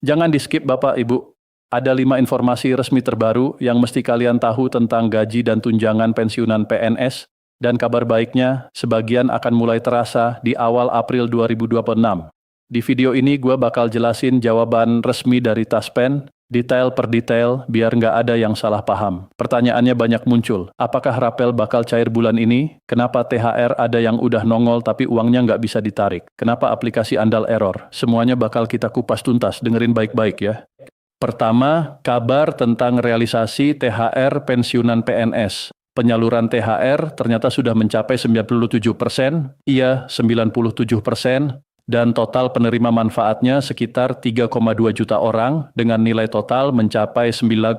Jangan di-skip Bapak Ibu. Ada 5 informasi resmi terbaru yang mesti kalian tahu tentang gaji dan tunjangan pensiunan PNS, dan kabar baiknya, sebagian akan mulai terasa di awal April 2026. Di video ini gue bakal jelasin jawaban resmi dari Taspen, detail per detail, biar nggak ada yang salah paham. Pertanyaannya banyak muncul. Apakah Rapel bakal cair bulan ini? Kenapa THR ada yang udah nongol tapi uangnya nggak bisa ditarik? Kenapa aplikasi andal error? Semuanya bakal kita kupas tuntas, dengerin baik-baik ya. Pertama, kabar tentang realisasi THR pensiunan PNS. Penyaluran THR ternyata sudah mencapai 97%, iya 97%, dan total penerima manfaatnya sekitar 3,2 juta orang dengan nilai total mencapai 9,7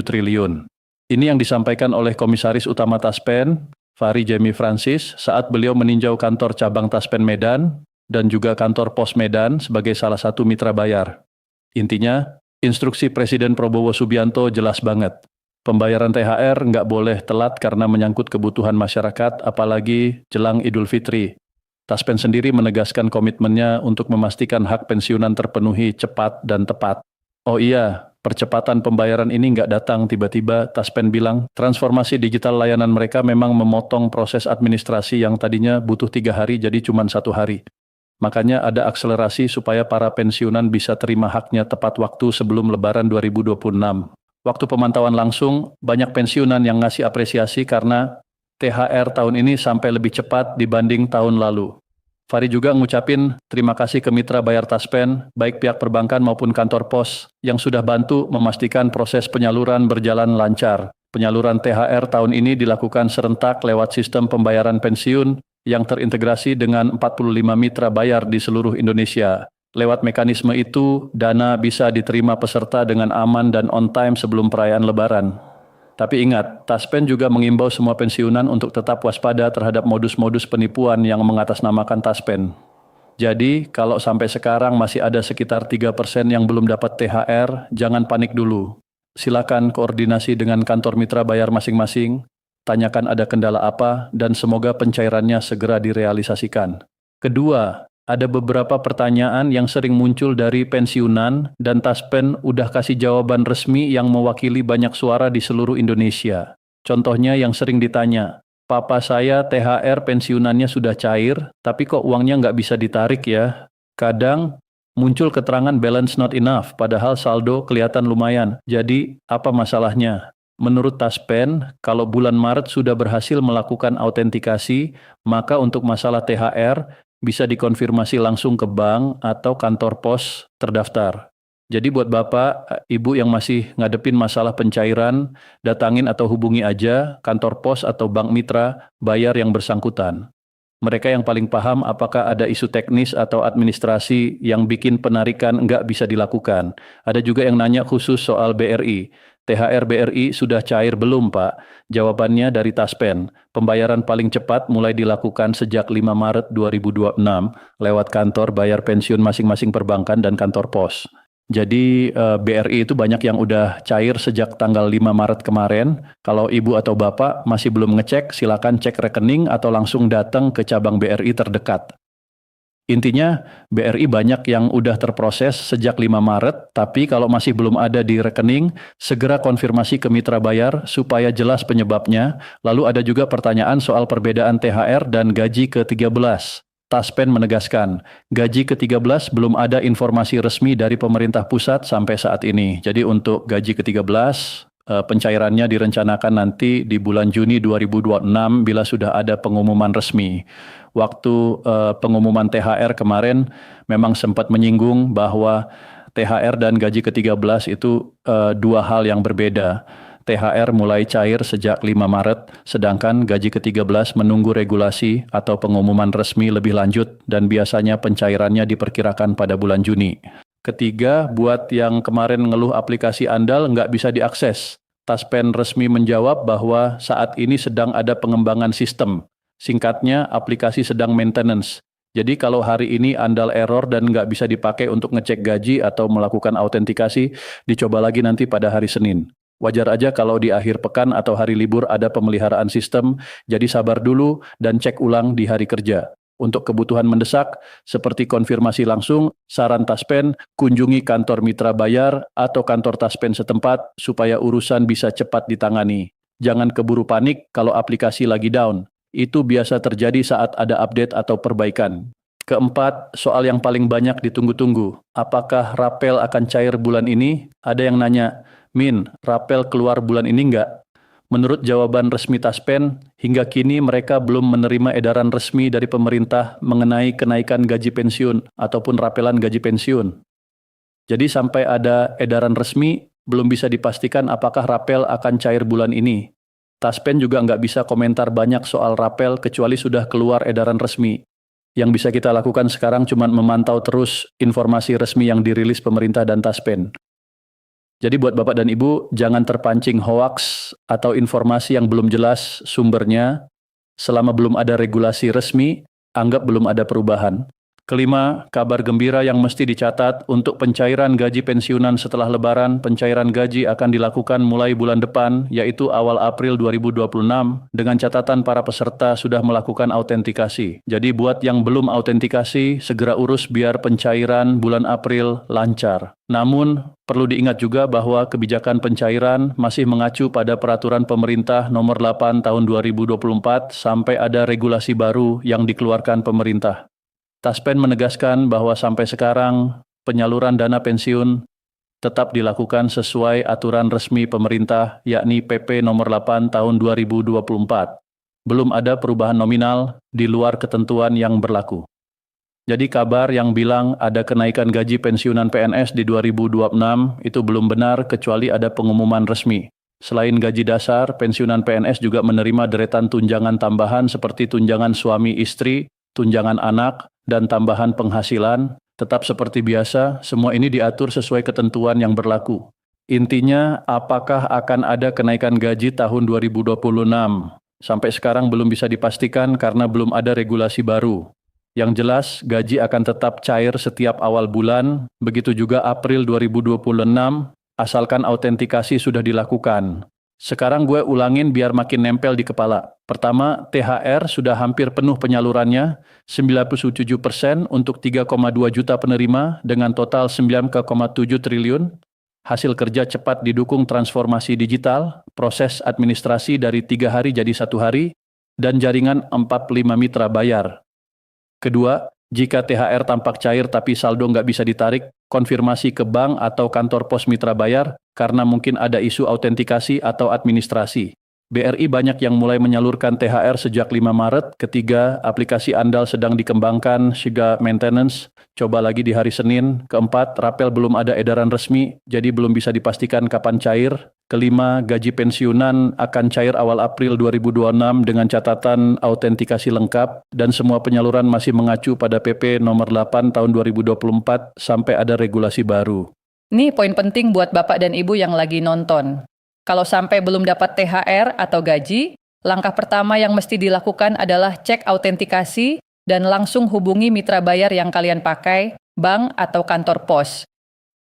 triliun. Ini yang disampaikan oleh Komisaris Utama Taspen, Fahri Jemi Francis, saat beliau meninjau kantor cabang Taspen Medan dan juga kantor Pos Medan sebagai salah satu mitra bayar. Intinya, instruksi Presiden Prabowo Subianto jelas banget. Pembayaran THR nggak boleh telat karena menyangkut kebutuhan masyarakat, apalagi jelang Idul Fitri. Taspen sendiri menegaskan komitmennya untuk memastikan hak pensiunan terpenuhi cepat dan tepat. Oh iya, percepatan pembayaran ini nggak datang tiba-tiba. Taspen bilang, transformasi digital layanan mereka memang memotong proses administrasi yang tadinya butuh 3 hari jadi cuma 1 hari. Makanya ada akselerasi supaya para pensiunan bisa terima haknya tepat waktu sebelum Lebaran 2026. Waktu pemantauan langsung, banyak pensiunan yang ngasih apresiasi karena THR tahun ini sampai lebih cepat dibanding tahun lalu. Fahri juga ngucapin terima kasih ke mitra bayar Taspen, baik pihak perbankan maupun kantor pos, yang sudah bantu memastikan proses penyaluran berjalan lancar. Penyaluran THR tahun ini dilakukan serentak lewat sistem pembayaran pensiun yang terintegrasi dengan 45 mitra bayar di seluruh Indonesia. Lewat mekanisme itu, dana bisa diterima peserta dengan aman dan on time sebelum perayaan Lebaran. Tapi ingat, Taspen juga mengimbau semua pensiunan untuk tetap waspada terhadap modus-modus penipuan yang mengatasnamakan Taspen. Jadi, kalau sampai sekarang masih ada sekitar 3% yang belum dapat THR, jangan panik dulu. Silakan koordinasi dengan kantor mitra bayar masing-masing, tanyakan ada kendala apa, dan semoga pencairannya segera direalisasikan. Kedua, ada beberapa pertanyaan yang sering muncul dari pensiunan dan Taspen udah kasih jawaban resmi yang mewakili banyak suara di seluruh Indonesia. Contohnya yang sering ditanya, Papa saya THR pensiunannya sudah cair, tapi kok uangnya nggak bisa ditarik ya? Kadang muncul keterangan balance not enough, padahal saldo kelihatan lumayan. Jadi, apa masalahnya? Menurut Taspen, kalau bulan Maret sudah berhasil melakukan autentikasi, maka untuk masalah THR bisa dikonfirmasi langsung ke bank atau kantor pos terdaftar. Jadi buat Bapak, Ibu yang masih ngadepin masalah pencairan, datangin atau hubungi aja kantor pos atau bank mitra bayar yang bersangkutan. Mereka yang paling paham apakah ada isu teknis atau administrasi yang bikin penarikan nggak bisa dilakukan. Ada juga yang nanya khusus soal BRI. THR BRI sudah cair belum Pak? Jawabannya dari Taspen, pembayaran paling cepat mulai dilakukan sejak 5 Maret 2026 lewat kantor bayar pensiun masing-masing perbankan dan kantor pos. Jadi BRI itu banyak yang udah cair sejak tanggal 5 Maret kemarin. Kalau Ibu atau Bapak masih belum ngecek, silakan cek rekening atau langsung datang ke cabang BRI terdekat. Intinya, BRI banyak yang udah terproses sejak 5 Maret, tapi kalau masih belum ada di rekening, segera konfirmasi ke mitra bayar supaya jelas penyebabnya. Lalu ada juga pertanyaan soal perbedaan THR dan gaji ke-13. Taspen menegaskan, gaji ke-13 belum ada informasi resmi dari pemerintah pusat sampai saat ini. Jadi untuk gaji ke-13, pencairannya direncanakan nanti di bulan Juni 2026 bila sudah ada pengumuman resmi. Waktu pengumuman THR kemarin memang sempat menyinggung bahwa THR dan gaji ke-13 itu dua hal yang berbeda. THR mulai cair sejak 5 Maret, sedangkan gaji ke-13 menunggu regulasi atau pengumuman resmi lebih lanjut dan biasanya pencairannya diperkirakan pada bulan Juni. Ketiga, buat yang kemarin ngeluh aplikasi andal nggak bisa diakses. Taspen resmi menjawab bahwa saat ini sedang ada pengembangan sistem. Singkatnya, aplikasi sedang maintenance. Jadi kalau hari ini andal error dan nggak bisa dipakai untuk ngecek gaji atau melakukan autentikasi, dicoba lagi nanti pada hari Senin. Wajar aja kalau di akhir pekan atau hari libur ada pemeliharaan sistem, jadi sabar dulu dan cek ulang di hari kerja. Untuk kebutuhan mendesak, seperti konfirmasi langsung, saran Taspen, kunjungi kantor mitra bayar atau kantor Taspen setempat supaya urusan bisa cepat ditangani. Jangan keburu panik kalau aplikasi lagi down. Itu biasa terjadi saat ada update atau perbaikan. Keempat, soal yang paling banyak ditunggu-tunggu. Apakah rapel akan cair bulan ini? Ada yang nanya, Min, rapel keluar bulan ini enggak? Menurut jawaban resmi Taspen, hingga kini mereka belum menerima edaran resmi dari pemerintah mengenai kenaikan gaji pensiun ataupun rapelan gaji pensiun. Jadi sampai ada edaran resmi, belum bisa dipastikan apakah rapel akan cair bulan ini. Taspen juga nggak bisa komentar banyak soal rapel kecuali sudah keluar edaran resmi. Yang bisa kita lakukan sekarang cuma memantau terus informasi resmi yang dirilis pemerintah dan Taspen. Jadi buat Bapak dan Ibu, jangan terpancing hoaks atau informasi yang belum jelas sumbernya. Selama belum ada regulasi resmi, anggap belum ada perubahan. Kelima, kabar gembira yang mesti dicatat untuk pencairan gaji pensiunan setelah Lebaran. Pencairan gaji akan dilakukan mulai bulan depan, yaitu awal April 2026, dengan catatan para peserta sudah melakukan autentikasi. Jadi buat yang belum autentikasi, segera urus biar pencairan bulan April lancar. Namun, perlu diingat juga bahwa kebijakan pencairan masih mengacu pada peraturan pemerintah nomor 8 tahun 2024 sampai ada regulasi baru yang dikeluarkan pemerintah. Taspen menegaskan bahwa sampai sekarang penyaluran dana pensiun tetap dilakukan sesuai aturan resmi pemerintah yakni PP nomor 8 tahun 2024. Belum ada perubahan nominal di luar ketentuan yang berlaku. Jadi kabar yang bilang ada kenaikan gaji pensiunan PNS di 2026 itu belum benar kecuali ada pengumuman resmi. Selain gaji dasar, pensiunan PNS juga menerima deretan tunjangan tambahan seperti tunjangan suami istri, tunjangan anak, dan tambahan penghasilan. Tetap seperti biasa, semua ini diatur sesuai ketentuan yang berlaku. Intinya, apakah akan ada kenaikan gaji tahun 2026? Sampai sekarang belum bisa dipastikan karena belum ada regulasi baru. Yang jelas, gaji akan tetap cair setiap awal bulan, begitu juga April 2026, asalkan autentikasi sudah dilakukan. Sekarang gue ulangin biar makin nempel di kepala. Pertama, THR sudah hampir penuh penyalurannya, 97% untuk 3,2 juta penerima dengan total 9,7 triliun. Hasil kerja cepat didukung transformasi digital, proses administrasi dari 3 hari jadi 1 hari, dan jaringan 45 mitra bayar. Kedua, jika THR tampak cair tapi saldo nggak bisa ditarik, konfirmasi ke bank atau kantor pos mitra bayar karena mungkin ada isu autentikasi atau administrasi. BRI banyak yang mulai menyalurkan THR sejak 5 Maret. Ketiga, aplikasi andal sedang dikembangkan, Shiga Maintenance, coba lagi di hari Senin. Keempat, rapel belum ada edaran resmi, jadi belum bisa dipastikan kapan cair. Kelima, gaji pensiunan akan cair awal April 2026 dengan catatan autentikasi lengkap dan semua penyaluran masih mengacu pada PP nomor 8 tahun 2024 sampai ada regulasi baru. Ini poin penting buat Bapak dan Ibu yang lagi nonton. Kalau sampai belum dapat THR atau gaji, langkah pertama yang mesti dilakukan adalah cek autentikasi dan langsung hubungi mitra bayar yang kalian pakai, bank atau kantor pos.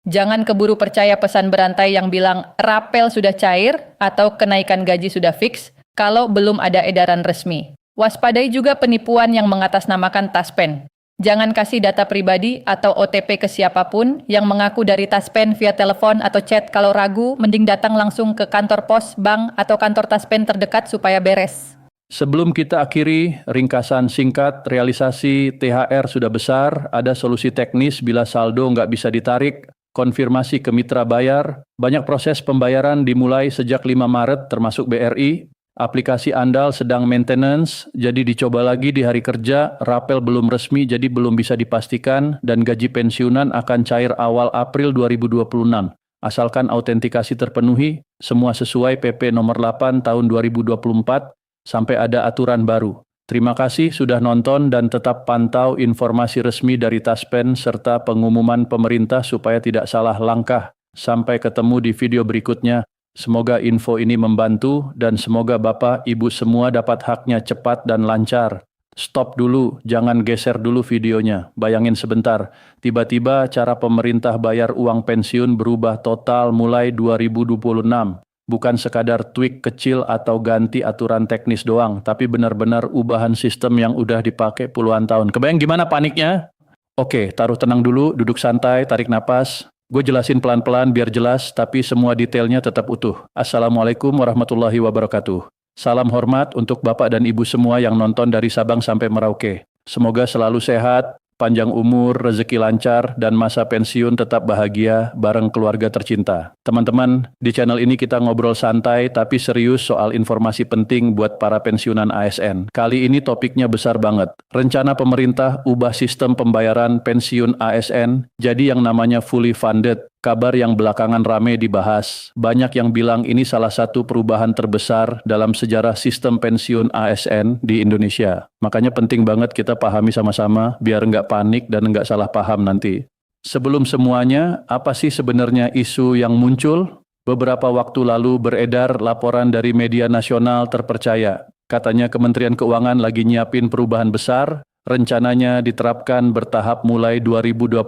Jangan keburu percaya pesan berantai yang bilang rapel sudah cair atau kenaikan gaji sudah fix kalau belum ada edaran resmi. Waspadai juga penipuan yang mengatasnamakan Taspen. Jangan kasih data pribadi atau OTP ke siapapun yang mengaku dari Taspen via telepon atau chat. Kalau ragu, mending datang langsung ke kantor pos, bank, atau kantor Taspen terdekat supaya beres. Sebelum kita akhiri, ringkasan singkat, realisasi THR sudah besar, ada solusi teknis bila saldo nggak bisa ditarik, konfirmasi ke mitra bayar, banyak proses pembayaran dimulai sejak 5 Maret termasuk BRI, aplikasi andal sedang maintenance, jadi dicoba lagi di hari kerja, rapel belum resmi jadi belum bisa dipastikan, dan gaji pensiunan akan cair awal April 2026. Asalkan autentikasi terpenuhi, semua sesuai PP nomor 8 tahun 2024, sampai ada aturan baru. Terima kasih sudah nonton dan tetap pantau informasi resmi dari Taspen serta pengumuman pemerintah supaya tidak salah langkah. Sampai ketemu di video berikutnya. Semoga info ini membantu dan semoga Bapak Ibu semua dapat haknya cepat dan lancar. Stop dulu, jangan geser dulu videonya. Bayangin sebentar, tiba-tiba cara pemerintah bayar uang pensiun berubah total mulai 2026. bukan sekadar tweak kecil atau ganti aturan teknis doang, tapi benar-benar ubahan sistem yang udah dipakai puluhan tahun. Kebayang gimana paniknya? Oke, taruh tenang dulu, duduk santai, tarik napas. Gue jelasin pelan-pelan biar jelas, tapi semua detailnya tetap utuh. Assalamualaikum warahmatullahi wabarakatuh. Salam hormat untuk Bapak dan Ibu semua yang nonton dari Sabang sampai Merauke. Semoga selalu sehat, panjang umur, rezeki lancar, dan masa pensiun tetap bahagia bareng keluarga tercinta. Teman-teman, di channel ini kita ngobrol santai tapi serius soal informasi penting buat para pensiunan ASN. Kali ini topiknya besar banget. Rencana pemerintah ubah sistem pembayaran pensiun ASN jadi yang namanya fully funded. Kabar yang belakangan rame dibahas. Banyak yang bilang ini salah satu perubahan terbesar dalam sejarah sistem pensiun ASN di Indonesia. Makanya penting banget kita pahami sama-sama biar nggak panik dan nggak salah paham nanti. Sebelum semuanya, apa sih sebenarnya isu yang muncul? Beberapa waktu lalu beredar laporan dari media nasional terpercaya. Katanya Kementerian Keuangan lagi nyiapin perubahan besar. Rencananya diterapkan bertahap mulai 2026.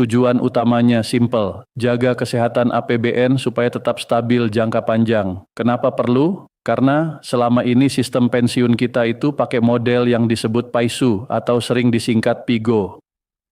Tujuan utamanya simple, jaga kesehatan APBN supaya tetap stabil jangka panjang. Kenapa perlu? Karena selama ini sistem pensiun kita itu pakai model yang disebut PAISU atau sering disingkat PIGO.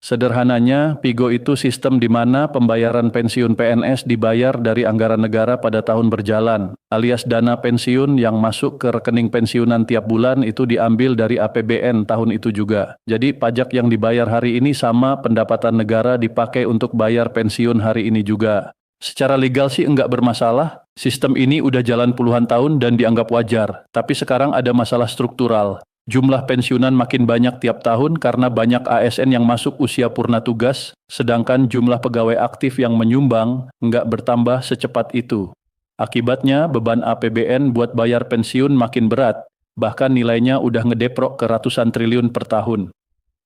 Sederhananya, PIGO itu sistem di mana pembayaran pensiun PNS dibayar dari anggaran negara pada tahun berjalan, alias dana pensiun yang masuk ke rekening pensiunan tiap bulan itu diambil dari APBN tahun itu juga. Jadi pajak yang dibayar hari ini sama pendapatan negara dipakai untuk bayar pensiun hari ini juga. Secara legal sih enggak bermasalah, sistem ini udah jalan puluhan tahun dan dianggap wajar, tapi sekarang ada masalah struktural. Jumlah pensiunan makin banyak tiap tahun karena banyak ASN yang masuk usia purna tugas, sedangkan jumlah pegawai aktif yang menyumbang nggak bertambah secepat itu. Akibatnya, beban APBN buat bayar pensiun makin berat, bahkan nilainya udah ngedeprok ke ratusan triliun per tahun.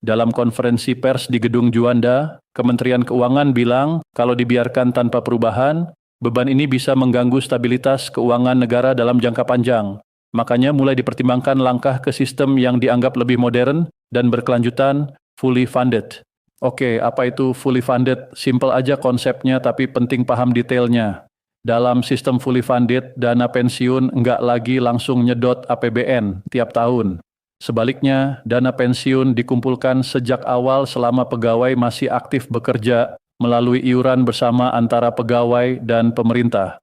Dalam konferensi pers di Gedung Juanda, Kementerian Keuangan bilang kalau dibiarkan tanpa perubahan, beban ini bisa mengganggu stabilitas keuangan negara dalam jangka panjang. Makanya mulai dipertimbangkan langkah ke sistem yang dianggap lebih modern dan berkelanjutan, fully funded. Oke, apa itu fully funded? Simple aja konsepnya tapi penting paham detailnya. Dalam sistem fully funded, dana pensiun nggak lagi langsung nyedot APBN tiap tahun. Sebaliknya, dana pensiun dikumpulkan sejak awal selama pegawai masih aktif bekerja melalui iuran bersama antara pegawai dan pemerintah.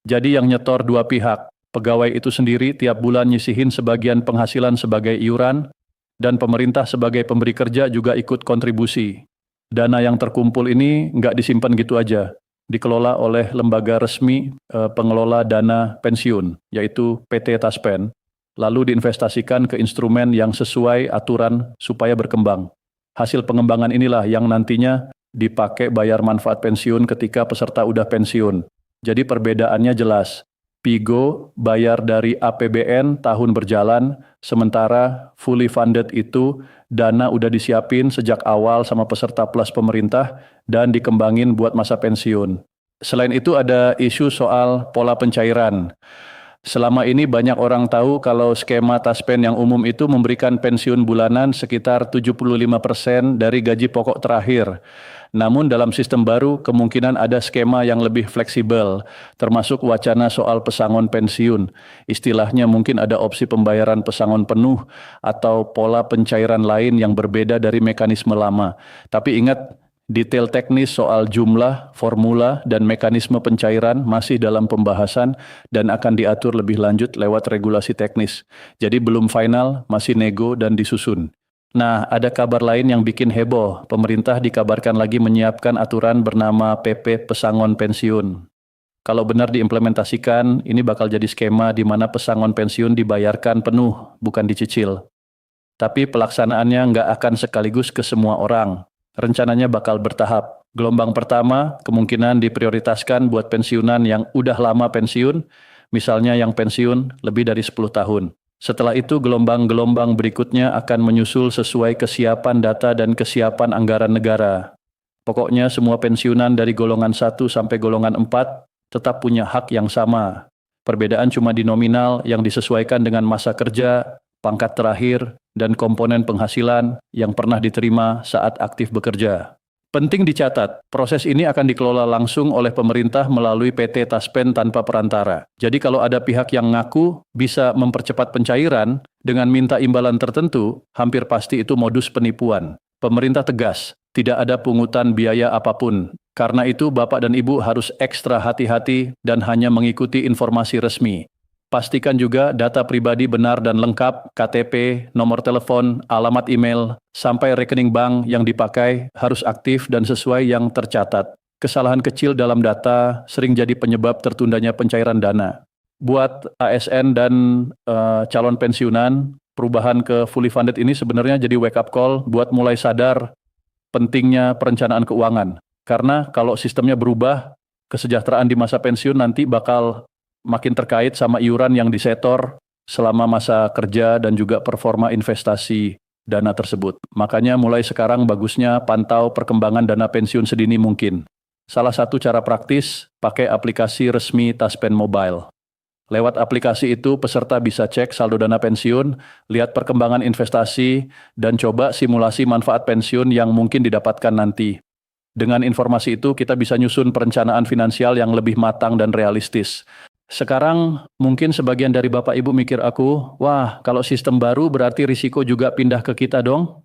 Jadi yang nyetor dua pihak. Pegawai itu sendiri tiap bulan nyisihin sebagian penghasilan sebagai iuran, dan pemerintah sebagai pemberi kerja juga ikut kontribusi. Dana yang terkumpul ini nggak disimpan gitu aja, dikelola oleh lembaga resmi pengelola dana pensiun, yaitu PT Taspen, lalu diinvestasikan ke instrumen yang sesuai aturan supaya berkembang. Hasil pengembangan inilah yang nantinya dipakai bayar manfaat pensiun ketika peserta udah pensiun. Jadi perbedaannya jelas. PIGO bayar dari APBN tahun berjalan, sementara fully funded itu dana udah disiapin sejak awal sama peserta plus pemerintah dan dikembangin buat masa pensiun. Selain itu ada isu soal pola pencairan. Selama ini banyak orang tahu kalau skema Taspen yang umum itu memberikan pensiun bulanan sekitar 75% dari gaji pokok terakhir. Namun dalam sistem baru kemungkinan ada skema yang lebih fleksibel, termasuk wacana soal pesangon pensiun. Istilahnya mungkin ada opsi pembayaran pesangon penuh atau pola pencairan lain yang berbeda dari mekanisme lama. Tapi ingat, detail teknis soal jumlah, formula, dan mekanisme pencairan masih dalam pembahasan dan akan diatur lebih lanjut lewat regulasi teknis. Jadi belum final, masih nego dan disusun. Nah, ada kabar lain yang bikin heboh. Pemerintah dikabarkan lagi menyiapkan aturan bernama PP Pesangon Pensiun. Kalau benar diimplementasikan, ini bakal jadi skema di mana pesangon pensiun dibayarkan penuh, bukan dicicil. Tapi pelaksanaannya nggak akan sekaligus ke semua orang. Rencananya bakal bertahap. Gelombang pertama kemungkinan diprioritaskan buat pensiunan yang udah lama pensiun, misalnya yang pensiun lebih dari 10 tahun. Setelah itu gelombang-gelombang berikutnya akan menyusul sesuai kesiapan data dan kesiapan anggaran negara. Pokoknya semua pensiunan dari golongan 1 sampai golongan 4 tetap punya hak yang sama. Perbedaan cuma di nominal yang disesuaikan dengan masa kerja, pangkat terakhir, dan komponen penghasilan yang pernah diterima saat aktif bekerja. Penting dicatat, proses ini akan dikelola langsung oleh pemerintah melalui PT Taspen tanpa perantara. Jadi kalau ada pihak yang ngaku bisa mempercepat pencairan dengan minta imbalan tertentu, hampir pasti itu modus penipuan. Pemerintah tegas, tidak ada pungutan biaya apapun. Karena itu Bapak dan Ibu harus ekstra hati-hati dan hanya mengikuti informasi resmi. Pastikan juga data pribadi benar dan lengkap, KTP, nomor telepon, alamat email, sampai rekening bank yang dipakai harus aktif dan sesuai yang tercatat. Kesalahan kecil dalam data sering jadi penyebab tertundanya pencairan dana. Buat ASN dan calon pensiunan, perubahan ke fully funded ini sebenarnya jadi wake up call buat mulai sadar pentingnya perencanaan keuangan. Karena kalau sistemnya berubah, kesejahteraan di masa pensiun nanti bakal makin terkait sama iuran yang disetor selama masa kerja dan juga performa investasi dana tersebut. Makanya mulai sekarang bagusnya pantau perkembangan dana pensiun sedini mungkin. Salah satu cara praktis, pakai aplikasi resmi Taspen Mobile. Lewat aplikasi itu, peserta bisa cek saldo dana pensiun, lihat perkembangan investasi, dan coba simulasi manfaat pensiun yang mungkin didapatkan nanti. Dengan informasi itu, kita bisa nyusun perencanaan finansial yang lebih matang dan realistis. Sekarang mungkin sebagian dari Bapak Ibu mikir aku, wah kalau sistem baru berarti risiko juga pindah ke kita dong?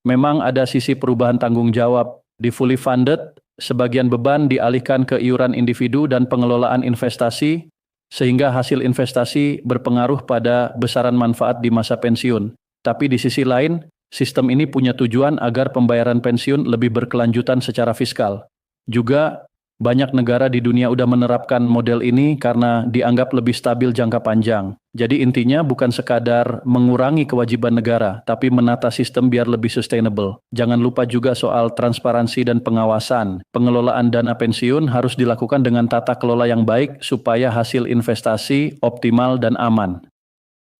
Memang ada sisi perubahan tanggung jawab. Di fully funded, sebagian beban dialihkan ke iuran individu dan pengelolaan investasi, sehingga hasil investasi berpengaruh pada besaran manfaat di masa pensiun. Tapi di sisi lain, sistem ini punya tujuan agar pembayaran pensiun lebih berkelanjutan secara fiskal. Juga banyak negara di dunia udah menerapkan model ini karena dianggap lebih stabil jangka panjang. Jadi intinya bukan sekadar mengurangi kewajiban negara, tapi menata sistem biar lebih sustainable. Jangan lupa juga soal transparansi dan pengawasan. Pengelolaan dana pensiun harus dilakukan dengan tata kelola yang baik supaya hasil investasi optimal dan aman.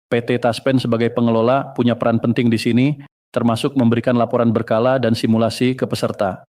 PT Taspen sebagai pengelola punya peran penting di sini, termasuk memberikan laporan berkala dan simulasi ke peserta.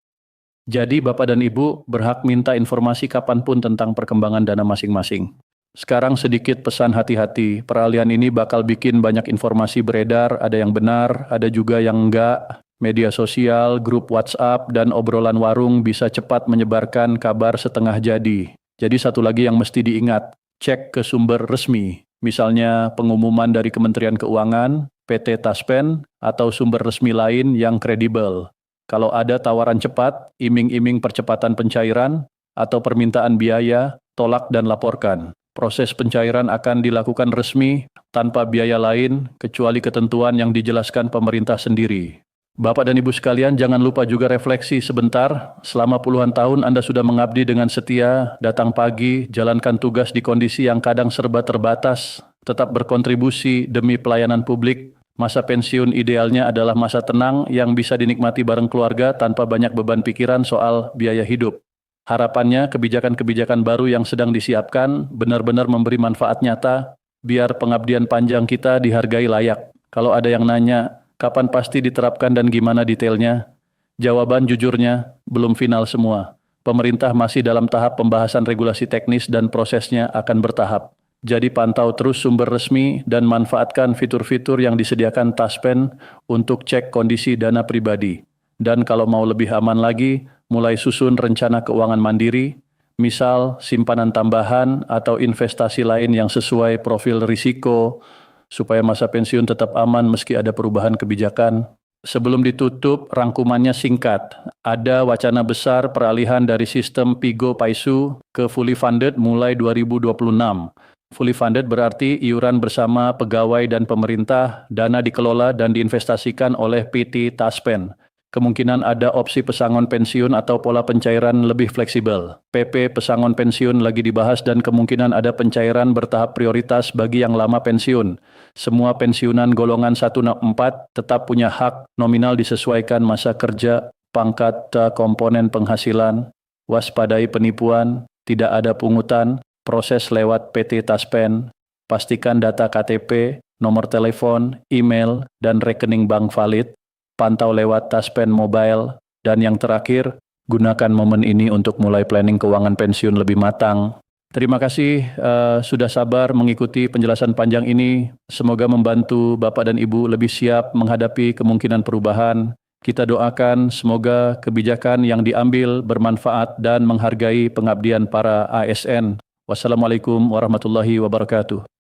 Jadi Bapak dan Ibu berhak minta informasi kapanpun tentang perkembangan dana masing-masing. Sekarang sedikit pesan hati-hati, peralihan ini bakal bikin banyak informasi beredar, ada yang benar, ada juga yang enggak. Media sosial, grup WhatsApp, dan obrolan warung bisa cepat menyebarkan kabar setengah jadi. Jadi satu lagi yang mesti diingat, cek ke sumber resmi, misalnya pengumuman dari Kementerian Keuangan, PT Taspen, atau sumber resmi lain yang kredibel. Kalau ada tawaran cepat, iming-iming percepatan pencairan, atau permintaan biaya, tolak dan laporkan. Proses pencairan akan dilakukan resmi, tanpa biaya lain, kecuali ketentuan yang dijelaskan pemerintah sendiri. Bapak dan Ibu sekalian, jangan lupa juga refleksi sebentar. Selama puluhan tahun Anda sudah mengabdi dengan setia, datang pagi, jalankan tugas di kondisi yang kadang serba terbatas, tetap berkontribusi demi pelayanan publik. Masa pensiun idealnya adalah masa tenang yang bisa dinikmati bareng keluarga tanpa banyak beban pikiran soal biaya hidup. Harapannya kebijakan-kebijakan baru yang sedang disiapkan benar-benar memberi manfaat nyata biar pengabdian panjang kita dihargai layak. Kalau ada yang nanya, kapan pasti diterapkan dan gimana detailnya? Jawaban jujurnya, belum final semua. Pemerintah masih dalam tahap pembahasan regulasi teknis dan prosesnya akan bertahap. Jadi pantau terus sumber resmi dan manfaatkan fitur-fitur yang disediakan Taspen untuk cek kondisi dana pribadi. Dan kalau mau lebih aman lagi, mulai susun rencana keuangan mandiri, misal simpanan tambahan atau investasi lain yang sesuai profil risiko, supaya masa pensiun tetap aman meski ada perubahan kebijakan. Sebelum ditutup, rangkumannya singkat. Ada wacana besar peralihan dari sistem Pigo Paisu ke fully funded mulai 2026. Fully funded berarti iuran bersama pegawai dan pemerintah, dana dikelola dan diinvestasikan oleh PT Taspen. Kemungkinan ada opsi pesangon pensiun atau pola pencairan lebih fleksibel. PP pesangon pensiun lagi dibahas dan kemungkinan ada pencairan bertahap prioritas bagi yang lama pensiun. Semua pensiunan golongan 1-4 tetap punya hak nominal disesuaikan masa kerja, pangkat, komponen penghasilan, waspadai penipuan, tidak ada pungutan, proses lewat PT Taspen, pastikan data KTP, nomor telepon, email, dan rekening bank valid, pantau lewat Taspen Mobile, dan yang terakhir, gunakan momen ini untuk mulai planning keuangan pensiun lebih matang. Terima kasih sudah sabar mengikuti penjelasan panjang ini. Semoga membantu Bapak dan Ibu lebih siap menghadapi kemungkinan perubahan Kita doakan semoga kebijakan yang diambil bermanfaat dan menghargai pengabdian para ASN. Wassalamualaikum warahmatullahi wabarakatuh.